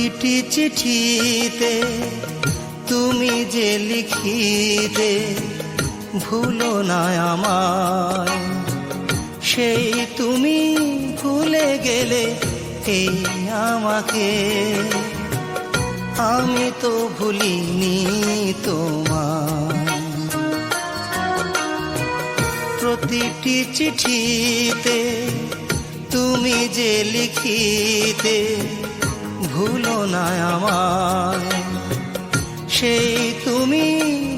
প্রতিটি চিঠিতে তুমি যে লিখিতে ভুলো না আমায়, সেই তুমি ভুলে গেলে এই আমাকে। আমি তো ভুলিনি তোমায়। প্রতিটি চিঠিতে তুমি যে লিখিতে ভুলো না আমায়, সেই তুমি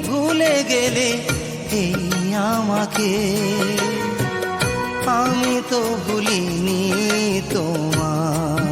ভুলে গেলে এই আমাকে। আমি তো ভুলিনি তোমায়।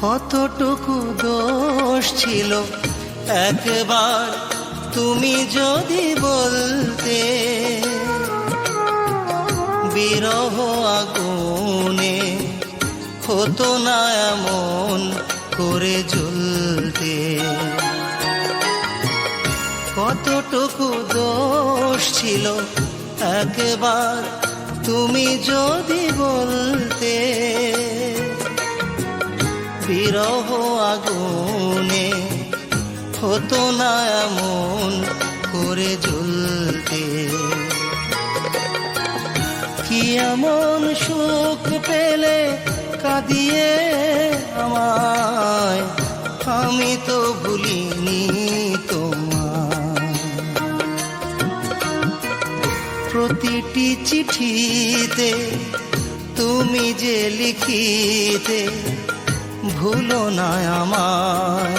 কতটুকু দোষ ছিল একবার তুমি যদি বলতে, বিরহ আগুনে হতো না এমন করে জ্বলতে। কতটুকু দোষ ছিল একবার তুমি যদি বলতে, বিরহ আগুনে হতো না এমন করে জ্বলতে। কি এমন সুখ পেলে কাঁদিয়ে আমায়, আমি তো ভুলিনি তোমায়। প্রতিটি চিঠিতে তুমি যে লিখিতে ভুলো না আমায়,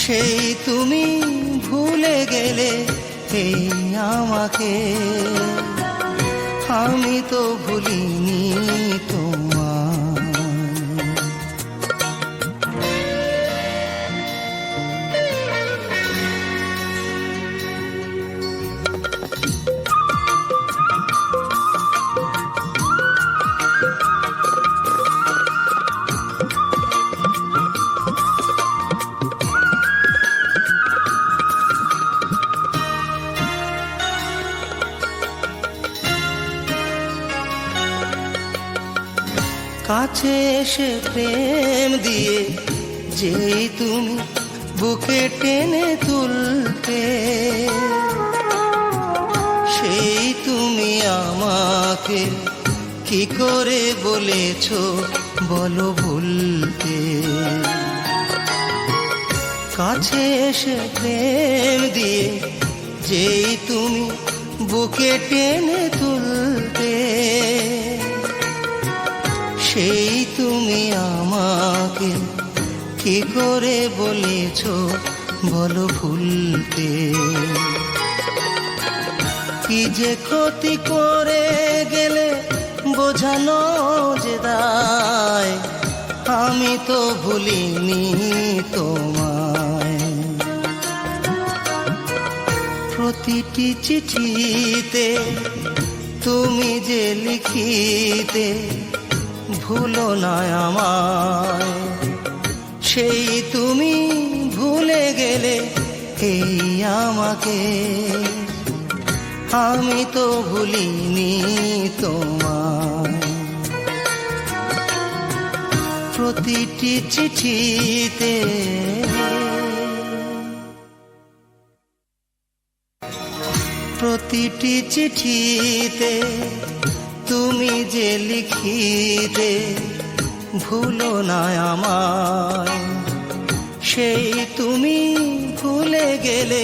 সেই তুমি ভুলে গেলে এই আমাকে। আমি তো ভুলিনি তোমায়। কাছে এসে প্রেম দিয়ে যেই তুমি বুকে টেনে তুলতে, সেই তুমি আমাকে কি করে বলেছ বলো ভুলতে। কাছে এসে প্রেম দিয়ে যেই তুমি বুকে টেনে তুলতে, সেই তুমি আমাকে কি করে বলেছ বলো ভুলতে। কি যে ক্ষতি করে গেলে বোঝানো যে দায়, আমি তো ভুলিনি তোমায়। প্রতিটি চিঠিতে তুমি যে লিখিতে ভুলো না আমায়, সেই তুমি ভুলে গেলে এই আমাকে। আমি তো ভুলিনি তোমায়। প্রতিটি চিঠিতে প্রতিটি চিঠিতে তুমি যে লিখিতে ভুলো না আমায়, সেই তুমি ভুলে গেলে